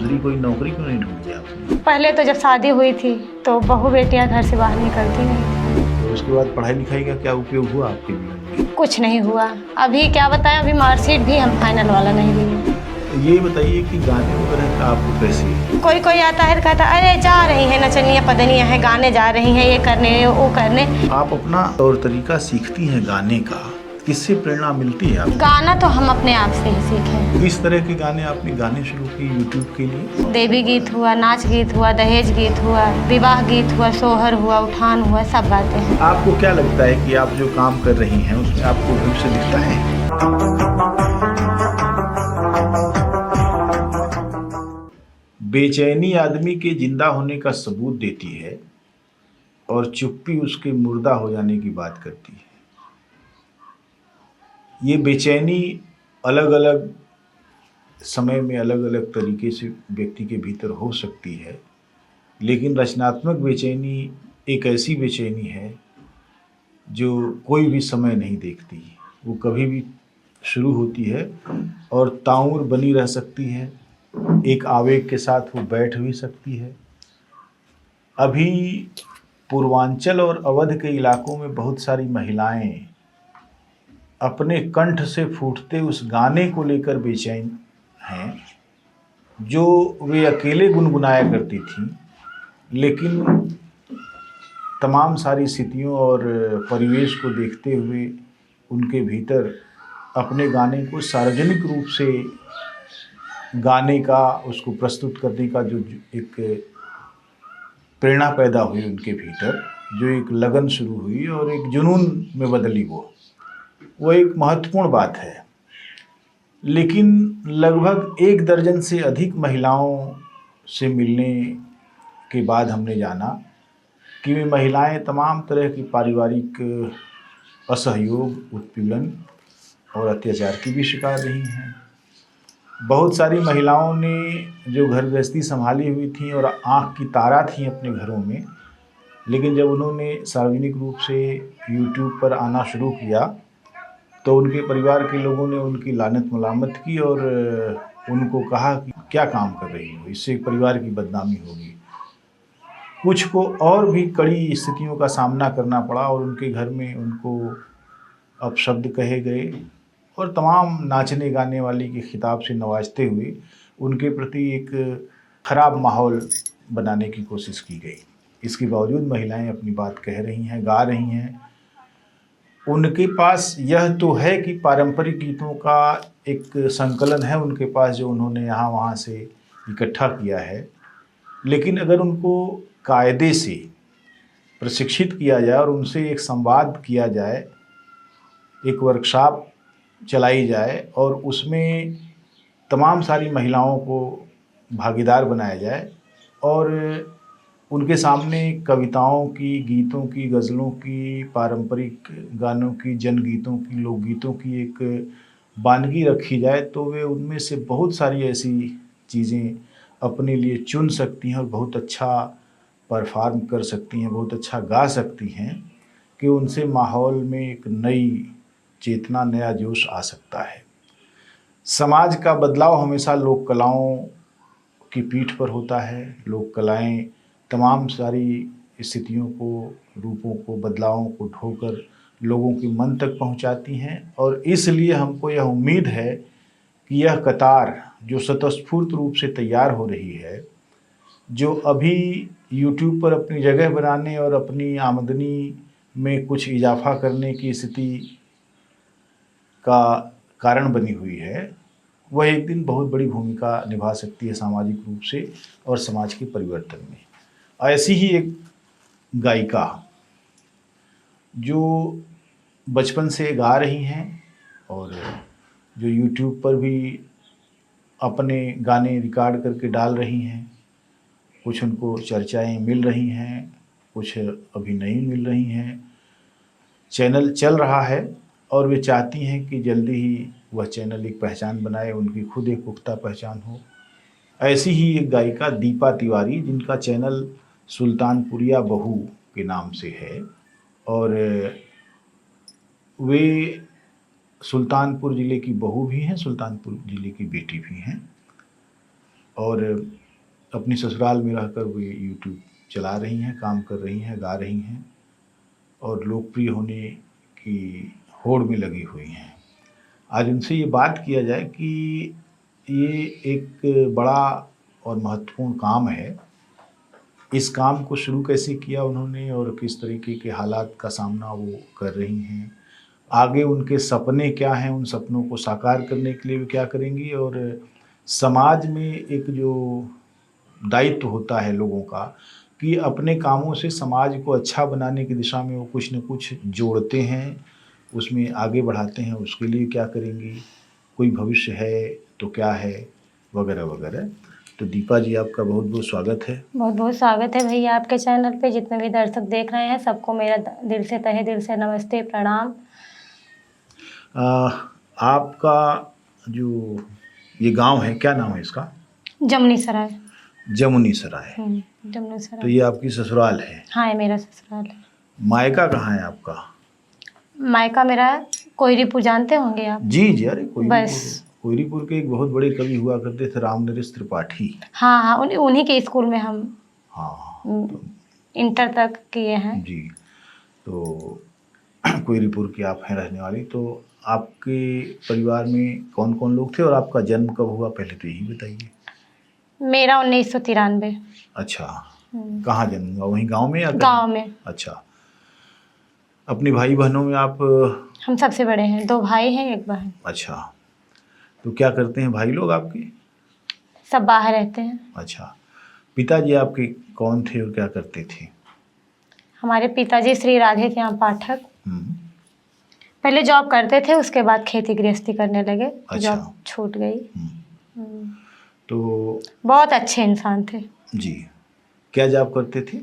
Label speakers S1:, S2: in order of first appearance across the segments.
S1: दूसरी कोई नौकरी क्यों नहीं ढूंढी आपने?
S2: पहले तो जब शादी हुई थी तो बहू बेटियां घर से बाहर निकलती नहीं
S1: तो उसके बाद पढ़ाई लिखाई का क्या उपयोग हुआ आपके जीवन में?
S2: थी, कुछ नहीं हुआ। अभी क्या बताएं, अभी मार्कशीट भी हम फाइनल वाला नहीं लिए।
S1: तो ये बताइए कि गाने वगैरह का आपको कैसे है?
S2: कोई कोई आता है कहता है अरे जा रही है नचनिया पदनिया है, गाने जा रही हैं, ये करने वो करने।
S1: आप अपना तौर तरीका सीखती हैं गाने का, किससे प्रेरणा मिलती है आपको?
S2: गाना तो हम अपने आप से ही सीखे।
S1: किस तरह के गाने आपने गाने शुरू किए यूट्यूब के लिए?
S2: देवी गीत हुआ, नाच गीत हुआ, दहेज गीत हुआ, विवाह गीत हुआ, सोहर हुआ, उठान हुआ, सब गाते हैं।
S1: आपको क्या लगता है कि आप जो काम कर रही हैं उसमें आपको भविष्य दिखता है? बेचैनी आदमी के जिंदा होने का सबूत देती है और चुप्पी उसके मुर्दा हो जाने की बात करती है। ये बेचैनी अलग अलग समय में अलग अलग तरीके से व्यक्ति के भीतर हो सकती है, लेकिन रचनात्मक बेचैनी एक ऐसी बेचैनी है जो कोई भी समय नहीं देखती। वो कभी भी शुरू होती है और ताउम्र बनी रह सकती है। एक आवेग के साथ वो बैठ भी सकती है। अभी पूर्वांचल और अवध के इलाकों में बहुत सारी महिलाएं अपने कंठ से फूटते उस गाने को लेकर बेचैन हैं जो वे अकेले गुनगुनाया करती थीं, लेकिन तमाम सारी स्थितियों और परिवेश को देखते हुए उनके भीतर अपने गाने को सार्वजनिक रूप से गाने का, उसको प्रस्तुत करने का जो एक प्रेरणा पैदा हुई उनके भीतर, जो एक लगन शुरू हुई और एक जुनून में बदली, वो एक महत्वपूर्ण बात है। लेकिन लगभग 1 दर्जन से अधिक महिलाओं से मिलने के बाद हमने जाना कि वे महिलाएं तमाम तरह की पारिवारिक असहयोग, उत्पीड़न और अत्याचार की भी शिकार रही हैं। बहुत सारी महिलाओं ने जो घर गृहस्थी संभाली हुई थी और आँख की तारा थी अपने घरों में, लेकिन जब उन्होंने सार्वजनिक रूप से यूट्यूब पर आना शुरू किया तो उनके परिवार के लोगों ने उनकी लानत मलामत की और उनको कहा कि क्या काम कर रही हो, इससे परिवार की बदनामी होगी। कुछ को और भी कड़ी स्थितियों का सामना करना पड़ा और उनके घर में उनको अपशब्द कहे गए और तमाम नाचने गाने वाली के खिताब से नवाजते हुए उनके प्रति एक खराब माहौल बनाने की कोशिश की गई। इसके बावजूद महिलाएं अपनी बात कह रही हैं, गा रही हैं। उनके पास यह तो है कि पारंपरिक गीतों का एक संकलन है उनके पास जो उन्होंने यहाँ वहाँ से इकट्ठा किया है, लेकिन अगर उनको कायदे से प्रशिक्षित किया जाए और उनसे एक संवाद किया जाए, एक वर्कशॉप चलाई जाए और उसमें तमाम सारी महिलाओं को भागीदार बनाया जाए और उनके सामने कविताओं की, गीतों की, गज़लों की, पारंपरिक गानों की, जनगीतों की, लोकगीतों की एक वानगी रखी जाए, तो वे उनमें से बहुत सारी ऐसी चीज़ें अपने लिए चुन सकती हैं और बहुत अच्छा परफॉर्म कर सकती हैं, बहुत अच्छा गा सकती हैं कि उनसे माहौल में एक नई चेतना, नया जोश आ सकता है। समाज का बदलाव हमेशा लोक कलाओं की पीठ पर होता है। लोक कलाएँ तमाम सारी स्थितियों को, रूपों को, बदलावों को ढोकर लोगों के मन तक पहुंचाती हैं और इसलिए हमको यह उम्मीद है कि यह कतार जो स्वतःस्फूर्त रूप से तैयार हो रही है, जो अभी यूट्यूब पर अपनी जगह बनाने और अपनी आमदनी में कुछ इजाफा करने की स्थिति का कारण बनी हुई है, वह एक दिन बहुत बड़ी भूमिका निभा सकती है सामाजिक रूप से और समाज के परिवर्तन में। ऐसी ही एक गायिका जो बचपन से गा रही हैं और जो यूट्यूब पर भी अपने गाने रिकॉर्ड करके डाल रही हैं, कुछ उनको चर्चाएं मिल रही हैं, कुछ अभी नहीं मिल रही हैं। चैनल चल रहा है और वे चाहती हैं कि जल्दी ही वह चैनल एक पहचान बनाए, उनकी खुद एक पुख्ता पहचान हो। ऐसी ही एक गायिका दीपा तिवारी, जिनका चैनल सुल्तानपुरिया बहू के नाम से है और वे सुल्तानपुर ज़िले की बहू भी हैं, सुल्तानपुर ज़िले की बेटी भी हैं और अपनी ससुराल में रहकर वे यूट्यूब चला रही हैं, काम कर रही हैं, गा रही हैं और लोकप्रिय होने की होड़ में लगी हुई हैं। आज उनसे ये बात किया जाए कि ये एक बड़ा और महत्वपूर्ण काम है। इस काम को शुरू कैसे किया उन्होंने और किस तरीके के हालात का सामना वो कर रही हैं, आगे उनके सपने क्या हैं, उन सपनों को साकार करने के लिए वे क्या करेंगी और समाज में एक जो दायित्व होता है लोगों का कि अपने कामों से समाज को अच्छा बनाने की दिशा में वो कुछ न कुछ जोड़ते हैं, उसमें आगे बढ़ाते हैं, उसके लिए क्या करेंगी, कोई भविष्य है तो क्या है, वगैरह वगैरह। तो दीपा जी आपका बहुत बहुत स्वागत है।
S2: बहुत बहुत स्वागत है भैया आपके चैनल पे। जितने भी दर्शक देख रहे हैं सबको मेरा दिल से तहे दिल से नमस्ते प्रणाम।
S1: आपका जो ये गांव है, क्या नाम है इसका?
S2: जमुनी सराय।
S1: जमुनी सराय।
S2: जमुनी
S1: तो
S2: सराय।
S1: ये आपकी ससुराल है?
S2: हाँ, ये मेरा ससुराल है।
S1: मायका कहाँ है आपका?
S2: मायका मेरा कोयरीपुर, जानते होंगे आप?
S1: जी जी, अरे
S2: बस।
S1: कोयरीपुर के एक बहुत बड़े कवि हुआ करते थे, रामनरेश त्रिपाठी।
S2: हाँ हाँ, उन्हीं के स्कूल में हम
S1: हाँ
S2: इंटर तक किए हैं
S1: जी। तो कोयरीपुर की आप हैं रहने वाली। तो आपके परिवार में कौन कौन लोग थे और आपका जन्म कब हुआ, पहले तो यही बताइए।
S2: मेरा 1993।
S1: अच्छा, कहाँ जन्म हुआ? वहीं गांव में या
S2: गांव में।
S1: अच्छा। अपने भाई बहनों में आप?
S2: हम सबसे बड़े हैं, 2 भाई हैं 1 बहन।
S1: अच्छा, तो क्या करते हैं भाई लोग आपके?
S2: सब बाहर रहते हैं।
S1: अच्छा, पिताजी आपके कौन थे और क्या करते थे?
S2: हमारे पिताजी श्री राधे श्याम पाठक
S1: हम्म,
S2: पहले जॉब करते थे, उसके बाद खेती गृहस्थी करने लगे।
S1: अच्छा।
S2: जॉब छूट गई।
S1: तो
S2: बहुत अच्छे इंसान थे
S1: जी, क्या जॉब करते थे?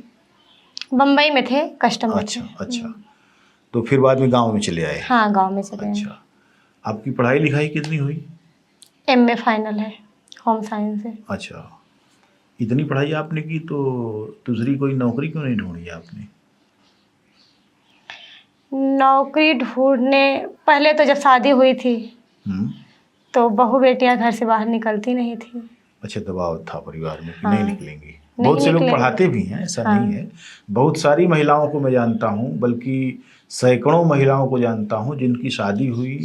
S2: बम्बई में थे, कस्टमर
S1: अच्छा
S2: थे।
S1: अच्छा। तो फिर बाद में गांव में चले आए?
S2: हाँ, गांव में चले गए।
S1: अच्छा, आपकी पढ़ाई लिखाई कितनी हुई?
S2: MA फाइनल है, होम साइंस से।
S1: अच्छा, इतनी पढ़ाई आपने की तो दूसरी कोई नौकरी क्यों नहीं ढूंढी आपने?
S2: नौकरी ढूंढने पहले तो जब शादी हुई थी तो बहू बेटियां घर से बाहर निकलती नहीं थी।
S1: अच्छा, दबाव था परिवार में कि
S2: हाँ,
S1: नहीं निकलेंगी। बहुत से लोग
S2: निकलेंगे।
S1: पढ़ाते भी हैं, ऐसा
S2: हाँ।
S1: नहीं है। बहुत सारी महिलाओं को मैं जानता हूँ, बल्कि सैकड़ों महिलाओं को जानता हूँ जिनकी शादी हुई,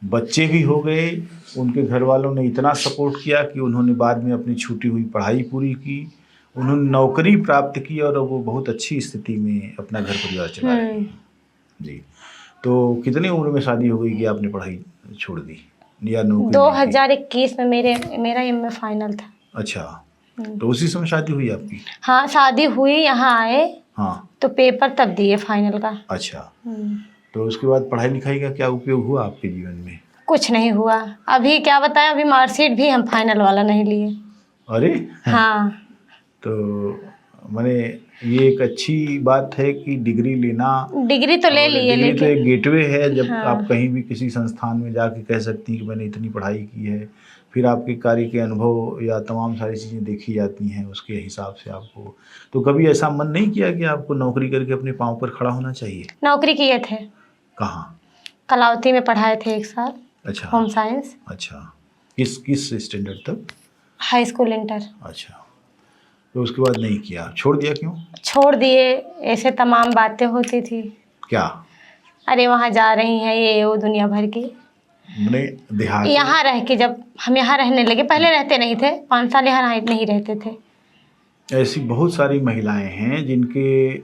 S1: बच्चे भी हो गए, उनके घर वालों ने इतना सपोर्ट किया कि उन्होंने बाद में अपनी छूटी हुई पढ़ाई पूरी की, उन्होंने नौकरी प्राप्त की और वो बहुत अच्छी स्थिति में अपना घर परिवार चला रही हैं। जी, तो कितनी उम्र में शादी हो गई कि आपने पढ़ाई छोड़ दी या नौकरी?
S2: 2021 में मेरा MA फाइनल था।
S1: अच्छा, तो उसी समय शादी हुई आपकी?
S2: हाँ, शादी हुई, यहाँ आए।
S1: हाँ,
S2: तो पेपर तब दिए फाइनल का।
S1: अच्छा। तो उसके बाद पढ़ाई लिखाई का क्या उपयोग हुआ आपके जीवन में?
S2: कुछ नहीं हुआ। अभी क्या बताएं, अभी मार्कशीट भी हम फाइनल वाला नहीं लिए।
S1: अरे
S2: हाँ।
S1: तो मैंने ये एक अच्छी बात है कि डिग्री लेना।
S2: डिग्री तो ले लिए,
S1: डिग्री तो
S2: लेकिन
S1: एक गेटवे है, जब
S2: हाँ।
S1: आप कहीं भी किसी संस्थान में जाके कह सकती हैं कि मैंने इतनी पढ़ाई की है, फिर आपके कार्य के अनुभव या तमाम सारी चीज़ें देखी जाती हैं उसके हिसाब से आपको। तो कभी ऐसा मन नहीं किया कि आपको नौकरी करके अपने पाँव पर खड़ा होना चाहिए?
S2: नौकरी किए थे।
S1: कहाँ?
S2: कलावती में पढ़ाए थे 1 साल।
S1: अच्छा,
S2: होम साइंस।
S1: अच्छा, किस स्टैंडर्ड तक?
S2: High school inter.
S1: अच्छा, तो उसके बाद नहीं किया, छोड़ दिया? क्यों
S2: छोड़ दिए? ऐसे तमाम बातें होती थी।
S1: क्या?
S2: अरे वहाँ जा रही हैं, ये वो दुनिया भर की।
S1: मैंने देहात
S2: यहाँ रह के, जब हम यहाँ रहने लगे, पहले रहते नहीं थे, 5 साल यहाँ नहीं रहते थे।
S1: ऐसी बहुत सारी महिलाएं हैं जिनके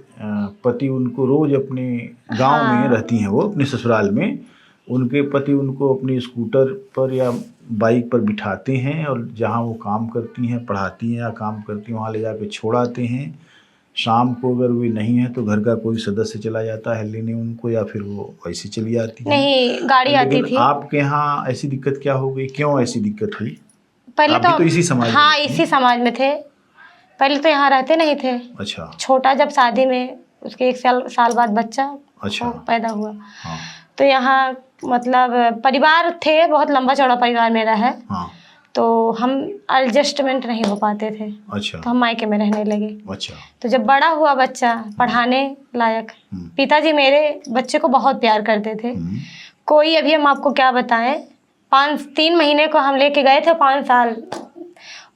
S1: पति उनको रोज अपने गांव में रहती हैं, वो अपने ससुराल में, उनके पति उनको अपनी स्कूटर पर या बाइक पर बिठाते हैं और जहां वो काम करती हैं, पढ़ाती हैं या काम करती हैं, वहां ले जाके छोड़ाते हैं। शाम को अगर वे नहीं है तो घर का कोई सदस्य चला जाता है लेने उनको, या फिर वो वैसे चली जाती है।
S2: नहीं, गाड़ी आती थी।
S1: आपके यहाँ ऐसी दिक्कत क्या हो गई, क्यों ऐसी दिक्कत हुई?
S2: पहले
S1: आप भी तो इसी समाज में?
S2: हाँ, इसी समाज में थे। पहले तो यहाँ रहते नहीं थे।
S1: अच्छा।
S2: छोटा जब शादी में उसके 1 साल बाद बच्चा
S1: अच्छा
S2: पैदा हुआ।
S1: हाँ।
S2: तो यहाँ मतलब परिवार थे, बहुत लंबा चौड़ा परिवार मेरा है।
S1: हाँ।
S2: तो हम एडजस्टमेंट नहीं हो पाते थे।
S1: अच्छा।
S2: तो हम मायके में रहने लगे।
S1: अच्छा।
S2: तो जब बड़ा हुआ बच्चा, पढ़ाने लायक, पिताजी मेरे बच्चे को बहुत प्यार करते थे। कोई, अभी हम आपको क्या बताएं, 3 महीने को हम लेके गए थे, 5 साल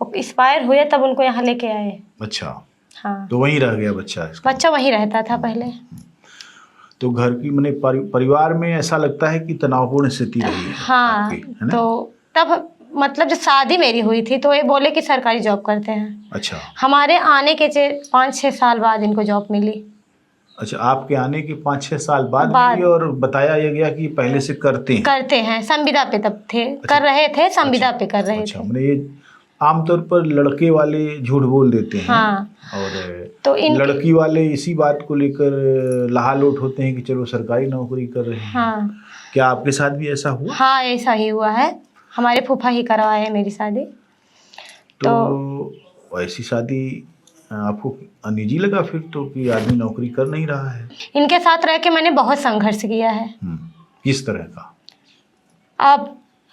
S2: वो एक्सपायर हुए तब उनको यहाँ लेके आए।
S1: अच्छा,
S2: हाँ,
S1: तो वहीं रह गया बच्चा इसका?
S2: बच्चा वहीं रहता था पहले।
S1: तो घर की मैंने परिवार में ऐसा लगता है कि तनावपूर्ण स्थिति रही है
S2: हाँ,
S1: आपकी, है ना?
S2: तो तब मतलब जब शादी मेरी हुई थी तो ये बोले कि सरकारी जॉब करते हैं।
S1: अच्छा।
S2: हमारे आने के 5-6 साल बाद इनको जॉब मिली।
S1: अच्छा, आपके आने के 5-6 साल बाद मिली और बताया ये गया कि पहले से करते हैं?
S2: संविदा पे तब थे।
S1: अच्छा,
S2: कर रहे थे संविदा
S1: अच्छा,
S2: पे कर रहे
S1: अच्छा,
S2: थे।
S1: मैंने ये आमतौर पर लड़के वाले झूठ बोल देते हैं।
S2: हाँ,
S1: और
S2: तो
S1: लड़की वाले इसी बात को लेकर लहालोट होते हैं कि चलो सरकारी नौकरी कर रहे हैं।
S2: हाँ,
S1: क्या आपके साथ भी ऐसा हुआ?
S2: हाँ, ऐसा ही हुआ है। हमारे फूफा ही करवाए है मेरी शादी।
S1: तो ऐसी शादी आपको अनिजी लगा फिर तो कि आदमी नौकरी कर नहीं रहा है?
S2: इनके साथ रह के मैंने बहुत संघर्ष किया है।
S1: किस तरह का?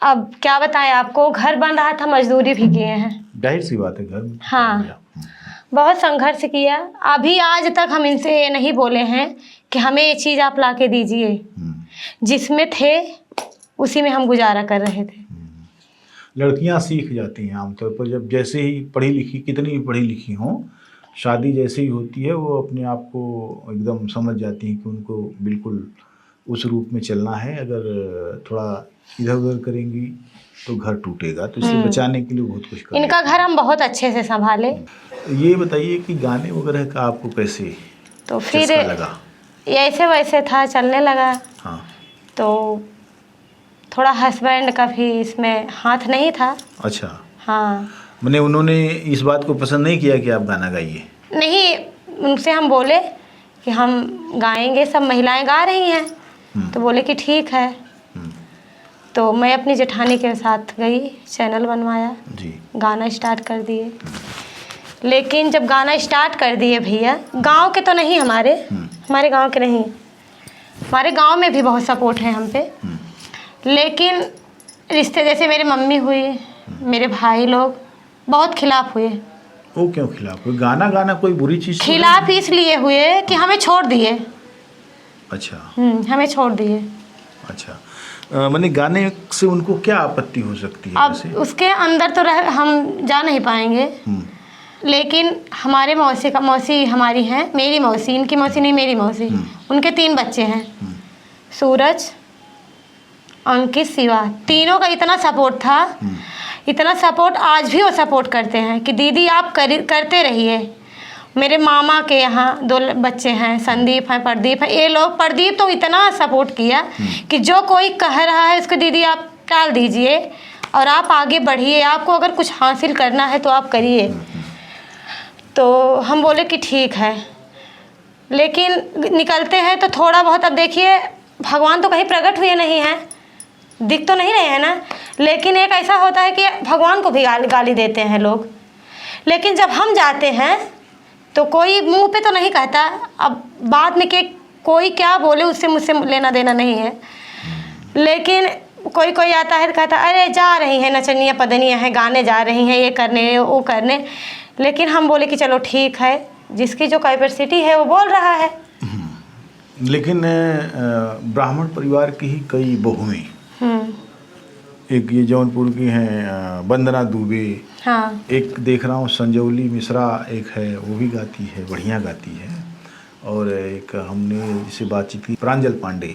S2: अब क्या बताएं आपको, घर बन रहा था, मजदूरी भी किए हैं।
S1: जाहिर सी बात है, घर में।
S2: हाँ, बहुत संघर्ष किया। अभी आज तक हम इनसे ये नहीं बोले हैं कि हमें ये चीज़ आप ला के दीजिए। जिसमें थे उसी में हम गुजारा कर रहे थे।
S1: लड़कियां सीख जाती हैं आमतौर पर, जब जैसे ही पढ़ी लिखी, कितनी भी पढ़ी लिखी हों, शादी जैसे ही होती है वो अपने आप को एकदम समझ जाती हैं कि उनको बिल्कुल उस रूप में चलना है। अगर थोड़ा इधर उधर करेंगी तो घर टूटेगा, तो इसे बचाने के लिए बहुत कुछ करें।
S2: इनका घर हम बहुत अच्छे से संभाले।
S1: ये बताइए कि गाने वगैरह का आपको कैसे
S2: तो फिर
S1: चस्का लगा?
S2: ऐसे वैसे था, चलने लगा।
S1: हाँ,
S2: तो थोड़ा हस्बैंड का भी इसमें हाथ नहीं था।
S1: अच्छा।
S2: हाँ,
S1: मैंने उन्होंने इस बात को पसंद नहीं किया कि आप गाना गाइए?
S2: नहीं, उनसे हम बोले कि हम गाएंगे, सब महिलाएं गा रही हैं। तो बोले कि ठीक है। तो मैं अपनी जेठानी के साथ गई, चैनल बनवाया
S1: जी,
S2: गाना स्टार्ट कर दिए। लेकिन जब गाना स्टार्ट कर दिए भैया, गांव के तो नहीं, हमारे गांव के नहीं, हमारे गांव में भी बहुत सपोर्ट है हम पे। लेकिन रिश्ते जैसे मेरे मम्मी हुई, मेरे भाई लोग बहुत खिलाफ हुए।
S1: वो क्यों खिलाफ हुए? गाना गाना कोई बुरी चीज़?
S2: खिलाफ इसलिए हुए कि हमें छोड़ दिए।
S1: अच्छा,
S2: हमें छोड़ दिए।
S1: अच्छा। मैंने गाने से उनको क्या आपत्ति हो सकती है?
S2: अब उसके अंदर तो हम जा नहीं पाएंगे। लेकिन हमारे मौसी हमारी हैं, मेरी मौसी, इनकी मौसी नहीं, मेरी मौसी। उनके 3 बच्चे हैं, सूरज, अंकित, शिवा। तीनों का इतना सपोर्ट था, इतना सपोर्ट आज भी वो सपोर्ट करते हैं कि दीदी आप करते रहिए। मेरे मामा के यहाँ 2 बच्चे हैं, संदीप है, प्रदीप है। ये लोग, प्रदीप तो इतना सपोर्ट किया कि जो कोई कह रहा है उसको दीदी आप टाल दीजिए और आप आगे बढ़िए, आपको अगर कुछ हासिल करना है तो आप करिए। तो हम बोले कि ठीक है। लेकिन निकलते हैं तो थोड़ा बहुत, अब देखिए भगवान तो कहीं प्रकट हुए नहीं हैं, दिख तो नहीं रहे हैं ना। लेकिन एक ऐसा होता है कि भगवान को भी गाली देते हैं लोग। लेकिन जब हम जाते हैं तो कोई मुंह पे तो नहीं कहता। अब बाद में कि कोई क्या बोले उससे मुझसे लेना देना नहीं है। लेकिन कोई आता है तो कहता अरे जा रही हैं, नचनिया पदनिया हैं, गाने जा रही हैं, ये करने वो करने। लेकिन हम बोले कि चलो ठीक है, जिसकी जो कैपेसिटी है वो बोल रहा है।
S1: लेकिन ब्राह्मण परिवार की ही कई बहुएं, एक ये जौनपुर की हैं वंदना दुबे,
S2: हाँ,
S1: एक देख रहा हूँ संजौली मिश्रा एक है, वो भी गाती है, बढ़िया गाती है। और एक हमने जिससे बातचीत की, प्रांजल पांडे।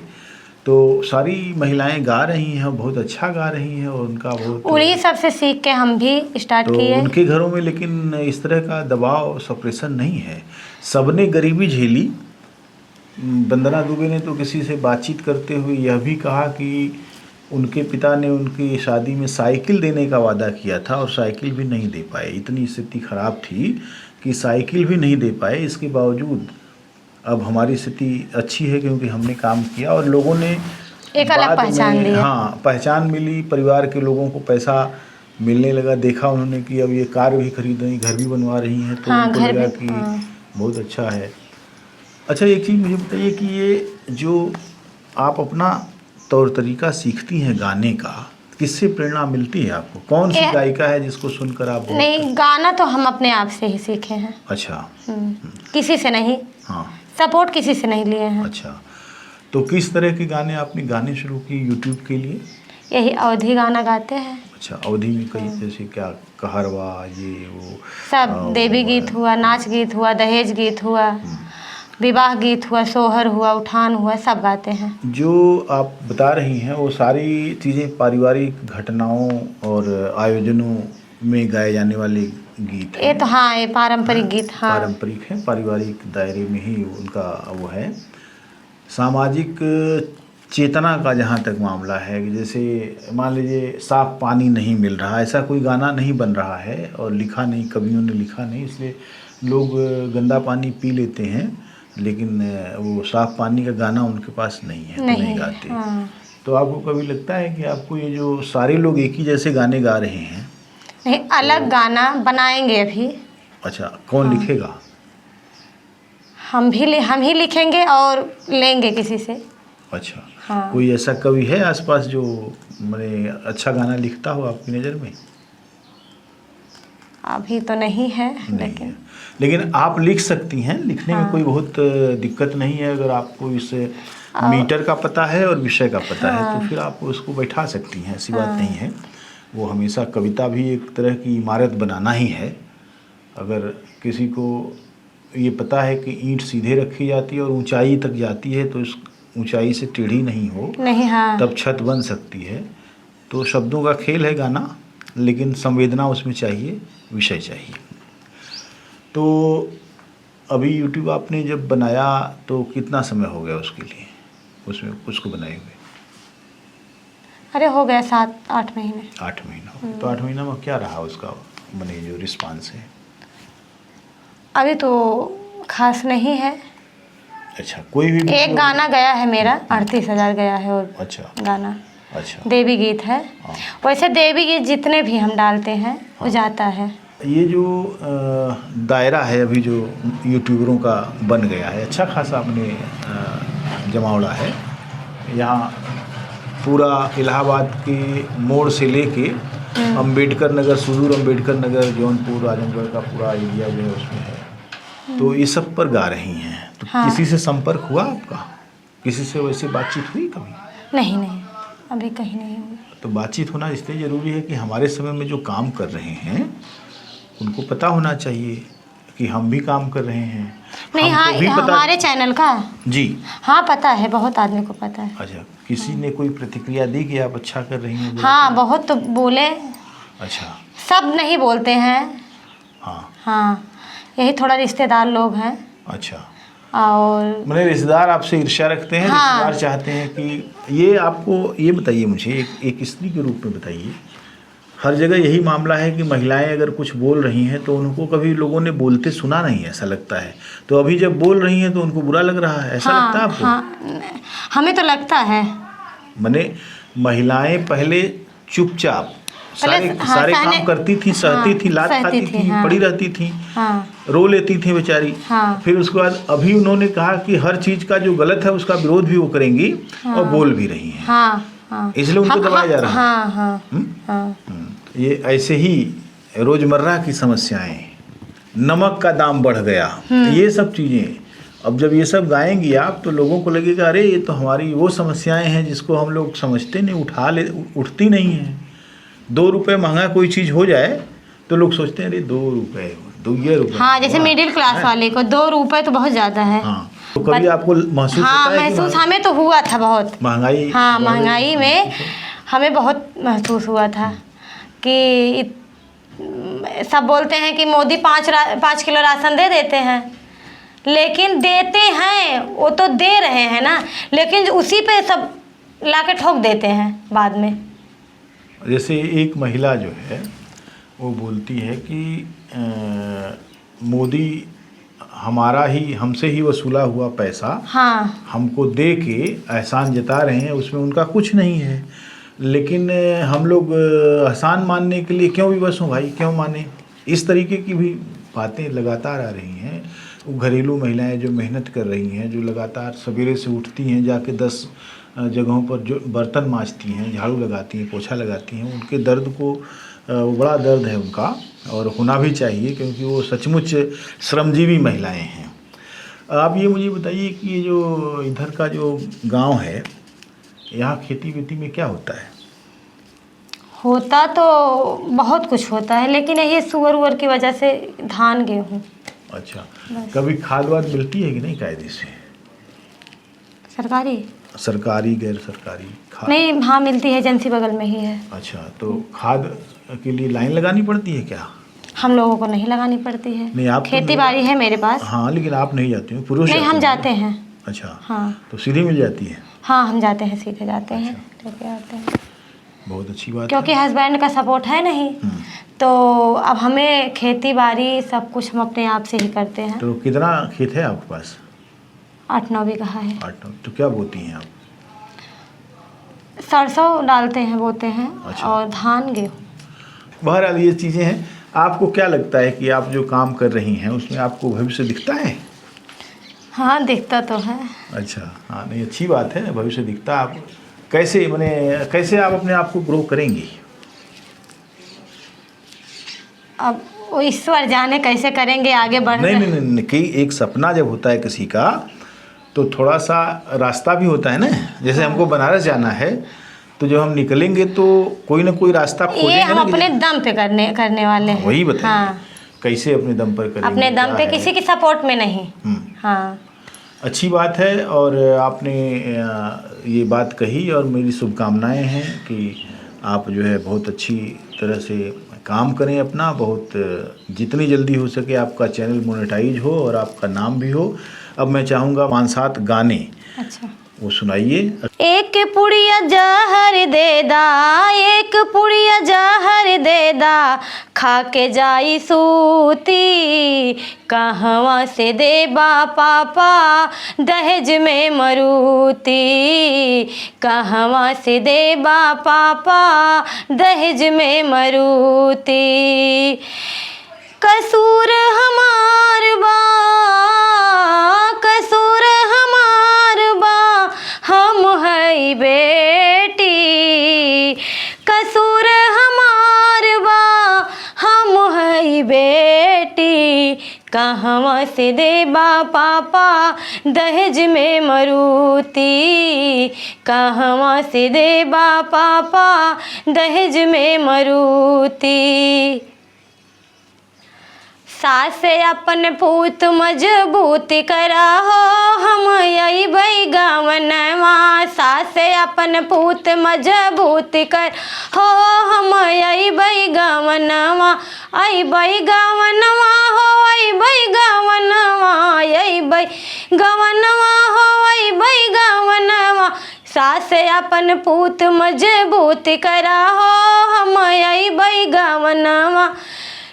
S1: तो सारी महिलाएं गा रही हैं, बहुत अच्छा गा रही हैं और उनका बहुत,
S2: उन्हीं सबसे सीख के हम भी स्टार्ट
S1: तो
S2: किए।
S1: उनके घरों में लेकिन इस तरह का दबाव, सप्रेशन नहीं है। सबने गरीबी झेली। वंदना दुबे ने तो किसी से बातचीत करते हुए यह भी कहा कि उनके पिता ने उनकी शादी में साइकिल देने का वादा किया था और साइकिल भी नहीं दे पाए। इतनी स्थिति खराब थी कि साइकिल भी नहीं दे पाए। इसके बावजूद अब हमारी स्थिति अच्छी है क्योंकि हमने काम किया और लोगों ने
S2: एक अलग पहचान दी।
S1: हाँ, पहचान मिली, परिवार के लोगों को पैसा मिलने लगा। देखा उन्होंने कि अब ये कार भी खरीद रही, घर भी बनवा रही हैं, तो उनको लगा कि बहुत अच्छा है। अच्छा, एक चीज़ मुझे बताइए कि ये जो आप अपना तौर तरीका सीखती हैं गाने का, किससे प्रेरणा मिलती है आपको? कौन सी गायिका है जिसको सुनकर आप बहुत...
S2: नहीं, गाना तो हम अपने आप से ही सीखे हैं।
S1: अच्छा,
S2: किसी से नहीं।
S1: हाँ,
S2: सपोर्ट किसी से नहीं लिए हैं।
S1: अच्छा, तो किस तरह के गाने आपने गाने शुरू किए यूट्यूब के लिए?
S2: यही अवधी गाना गाते हैं।
S1: अच्छा, अवधि में कई जैसे क्या कहरवा ये वो
S2: सब देवी गीत हुआ, नाच गीत हुआ, दहेज गीत हुआ, विवाह गीत हुआ, सोहर हुआ, उठान हुआ, सब गाते हैं।
S1: जो आप बता रही हैं वो सारी चीज़ें पारिवारिक घटनाओं और आयोजनों में गाए जाने वाले गीत
S2: ये
S1: हैं।
S2: तो हाँ, ये पारंपरिक गीत, हाँ।
S1: पारंपरिक है, पारिवारिक दायरे में ही उनका वो है। सामाजिक चेतना का जहाँ तक मामला है कि जैसे मान लीजिए साफ पानी नहीं मिल रहा, ऐसा कोई गाना नहीं बन रहा है और लिखा नहीं, कवियों ने लिखा नहीं, इसलिए लोग गंदा पानी पी लेते हैं, लेकिन वो साफ पानी का गाना उनके पास नहीं है, तो नहीं गाते।
S2: हाँ।
S1: तो आपको कभी लगता है कि आपको ये जो सारे लोग एक ही जैसे गाने गा रहे हैं?
S2: नहीं, अलग गाना बनाएंगे अभी।
S1: अच्छा, कौन लिखेगा?
S2: हम ही लिखेंगे और लेंगे किसी से।
S1: अच्छा,
S2: हाँ।
S1: कोई ऐसा कवि है आसपास जो मैंने अच्छा गाना लिखता हो आपकी नज़र में?
S2: अभी तो नहीं है,
S1: नहीं है, लेकिन आप लिख सकती हैं, लिखने में कोई बहुत दिक्कत नहीं है। अगर आपको इस मीटर का पता है और विषय का पता है तो फिर आप उसको बैठा सकती हैं, ऐसी बात नहीं है। वो हमेशा कविता भी एक तरह की इमारत बनाना ही है। अगर किसी को ये पता है कि ईंट सीधे रखी जाती है और ऊंचाई तक जाती है, तो इस ऊंचाई से टेढ़ी नहीं हो,
S2: नहीं, हाँ।
S1: तब छत बन सकती है। तो शब्दों का खेल है गाना, लेकिन संवेदना उसमें चाहिए, विषय चाहिए। तो अभी यूट्यूब आपने जब बनाया तो कितना समय हो गया उसके लिए, उसमें उसको बनाए हुए?
S2: अरे हो गया 7-8 महीने।
S1: 8 महीना हो गया। तो 8 महीना में क्या रहा उसका मैंने जो रिस्पांस है?
S2: अभी तो खास नहीं है।
S1: अच्छा, कोई भी
S2: एक गाना गया है मेरा, 38,000 गया है और
S1: अच्छा
S2: गाना।
S1: अच्छा,
S2: देवी गीत है।
S1: हाँ।
S2: वैसे देवी गीत जितने भी हम डालते हैं वो जाता है।
S1: ये जो दायरा है अभी जो यूट्यूबरों का बन गया है, अच्छा खासा अपने जमावड़ा है। यहाँ पूरा इलाहाबाद के मोड़ से लेके अंबेडकर नगर, सुदूर अंबेडकर नगर, जौनपुर, आजमगढ़ का पूरा एरिया जो है उसमें है। तो ये सब पर गा रही हैं। तो
S2: हाँ।
S1: किसी से संपर्क हुआ आपका? किसी से वैसे बातचीत हुई कभी?
S2: नहीं, अभी कहीं नहीं हुआ।
S1: तो बातचीत होना इसलिए ज़रूरी है कि हमारे समय में जो काम कर रहे हैं उनको पता होना चाहिए कि हम भी काम कर रहे हैं।
S2: नहीं, हाँ,
S1: भी पता...
S2: हमारे चैनल का
S1: जी
S2: हाँ पता है, बहुत आदमी को पता है।
S1: अच्छा, किसी ने कोई प्रतिक्रिया दी कि आप अच्छा कर रही हैं?
S2: हाँ, बहुत तो बोले।
S1: अच्छा,
S2: सब नहीं बोलते हैं। हाँ, यही थोड़ा रिश्तेदार लोग हैं।
S1: अच्छा,
S2: और
S1: मैंने रिश्तेदार आपसे ईर्ष्या रखते हैं।
S2: हाँ।
S1: रिश्तेदार चाहते हैं कि ये आपको ये बताइए, मुझे एक स्त्री के रूप में बताइए, हर जगह यही मामला है कि महिलाएं अगर कुछ बोल रही हैं तो उनको कभी लोगों ने बोलते सुना नहीं, ऐसा लगता है। तो अभी जब बोल रही हैं तो उनको बुरा लग रहा है, ऐसा लगता है आपको?
S2: हाँ, हमें तो लगता है।
S1: माने महिलाएं पहले चुपचाप सारे काम करती थी, सहती थी, लात खाती थी, पड़ी रहती थी, रो लेती थी बेचारी। फिर उसके बाद अभी उन्होंने कहा कि हर चीज का जो गलत है उसका विरोध भी वो करेंगी और बोल भी रही हैं। इसलिए उनको दबाया जा रहा है। ये ऐसे ही रोजमर्रा की समस्याएं, नमक का दाम बढ़ गया, ये सब चीजें अब जब ये सब गाएंगी आप तो लोगों को लगेगा अरे ये तो हमारी वो समस्याएं हैं जिसको हम लोग समझते नहीं, उठती नहीं हैं। 2 रुपये महंगा कोई चीज़ हो जाए तो लोग सोचते हैं अरे 2 रुपये, 2 रुपये।
S2: हाँ, जैसे मिडिल क्लास वाले को 2 रुपये तो बहुत ज़्यादा है।
S1: हाँ, तो कभी आपको महसूस
S2: हाँ,
S1: होता है?
S2: महसूस हमें तो हुआ था बहुत।
S1: महंगाई,
S2: हाँ, महंगाई में हमें बहुत महसूस हुआ था कि सब बोलते हैं कि मोदी 5 किलो राशन दे देते हैं, लेकिन देते हैं वो तो दे रहे हैं ना, लेकिन उसी पे सब लाके ठोक देते हैं बाद में।
S1: जैसे एक महिला जो है वो बोलती है कि मोदी हमसे ही वसूला हुआ पैसा हमको दे के एहसान जता रहे हैं, उसमें उनका कुछ नहीं है, लेकिन हम लोग एहसान मानने के लिए क्यों विवश हों भाई, क्यों माने? इस तरीके की भी बातें लगातार आ रही हैं। घरेलू महिलाएं जो मेहनत कर रही हैं, जो लगातार सवेरे से उठती हैं, जाके 10 जगहों पर जो बर्तन मांजती हैं, झाड़ू लगाती हैं, पोछा लगाती हैं, उनके दर्द को बड़ा दर्द है उनका, और होना भी चाहिए क्योंकि वो सचमुच श्रमजीवी महिलाएं हैं। आप ये मुझे बताइए कि ये जो इधर का जो गांव है, यहाँ खेती वेती में क्या होता है?
S2: होता तो बहुत कुछ होता है, लेकिन ये सुअर उअर की वजह से धान गेहूँ।
S1: अच्छा, कभी खाद वाद मिलती है कि नहीं कायदे से?
S2: सरकारी
S1: सरकारी गैर सरकारी खाद?
S2: नहीं, हाँ मिलती है, एजेंसी बगल में ही है।
S1: अच्छा, तो खाद के लिए लाइन लगानी पड़ती है क्या?
S2: हम लोगों को नहीं लगानी पड़ती है।
S1: नहीं, आप तो
S2: खेती बाड़ी है मेरे पास।
S1: हाँ, लेकिन आप नहीं जाती हो, पुरुष
S2: नहीं, हम जाते हैं।
S1: अच्छा,
S2: हाँ
S1: तो सीधी मिल जाती है?
S2: हाँ, हम जाते हैं, सीधे जाते हैं, लेके आते हैं।
S1: बहुत अच्छी बात
S2: क्योंकि हस्बैंड का सपोर्ट है नहीं, तो अब हमें खेती बाड़ी सब कुछ हम अपने आप से ही करते हैं।
S1: तो कितना खेत है आपके पास?
S2: 8-9 बीघा है।
S1: 8-9। तो क्या बोती हैं आप?
S2: सरसों डालते हैं, बोते हैं।
S1: अच्छा।
S2: और धान गेहूँ।
S1: बहरहाल ये चीज़ें हैं। आपको क्या लगता है कि आप जो काम कर रही हैं उसमें आपको भविष्य दिखता है?
S2: हाँ, दिखता तो है।
S1: अच्छा, हाँ, नहीं अच्छी बात है, भविष्य दिखता। आप कैसे कैसे आप अपने आप को ग्रो करेंगी?
S2: अब वो ईश्वर जाने कैसे करेंगे, आगे बढ़
S1: नहीं
S2: रहे-
S1: नहीं नहीं, कि एक सपना जब होता है किसी का तो थोड़ा सा रास्ता भी होता है ना। जैसे हमको बनारस जाना है, तो जब हम निकलेंगे तो कोई ना कोई रास्ता
S2: ये
S1: खोजेंगे
S2: हम
S1: ना
S2: अपने दम पे करने वाले हैं।
S1: वही बताइए।
S2: हाँ,
S1: कैसे अपने दम पर करेंगे,
S2: अपने दम
S1: क्या
S2: पे,
S1: है?
S2: किसी की सपोर्ट में नहीं। हाँ,
S1: अच्छी बात है। और आपने ये बात कही और मेरी शुभकामनाएं हैं कि आप जो है बहुत अच्छी तरह से काम करें अपना, बहुत जितनी जल्दी हो सके आपका चैनल मोनेटाइज हो और आपका नाम भी हो। अब मैं चाहूँगा 5-7 गाने
S2: अच्छा।
S1: वो सुनाइए।
S2: एक पुड़िया जहर दे दा, एक पुड़िया जहर दे दा, खा के जाई सूती, कहवा से देबा पापा दहेज में मरूती, कहवा से देबा पापा दहेज में मरूती, कसूर हमार बा, कसूर हमार बा, हम है बेटी, कसूर हमार बा, हम है बेटी, कहवा से देबा पापा दहेज में मरूती, कहवा से देबा पापा दहेज में मरूती। सास अपन पूत मजबूत करा हो, हम यही भाई गावनवा, सास अपन पूत मजबूत कर हो, हम यही भाई गावनवा, आई भाई गावनवा हो, आई भाई गावनवा, यही भाई गावनवा हो, आई भाई गावनवा, सास अपन पूत मजबूत करा हो, हम यही भाई गावनवा,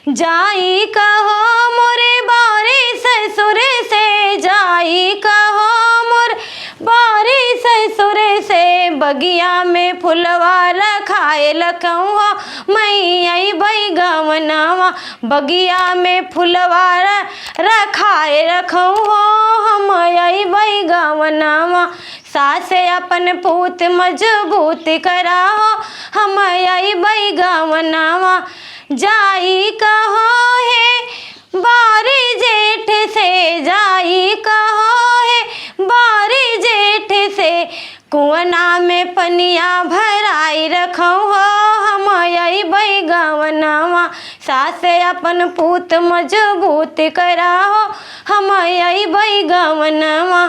S2: जाई कहो मोरे बारी ससुर से, जाई कहो मोरे बारी ससुर से, बगिया में फुलवा रखाए लखौआ, मैं आई भाई गवनवा, बगिया में फुलवा रखाए रखौआ, हम आई भाई गवनवा, सास अपन पूत मजबूत कराओ, हम आई भाई गवनवा, जाई कहो है बारी जेठ से, जाई कहो है बारी जेठ से, कुआना में पनिया भराई रखो हो, हम आई भाई गवनवा, सास अपन पूत मजबूत कराओ, हम आई भाई गवनवा।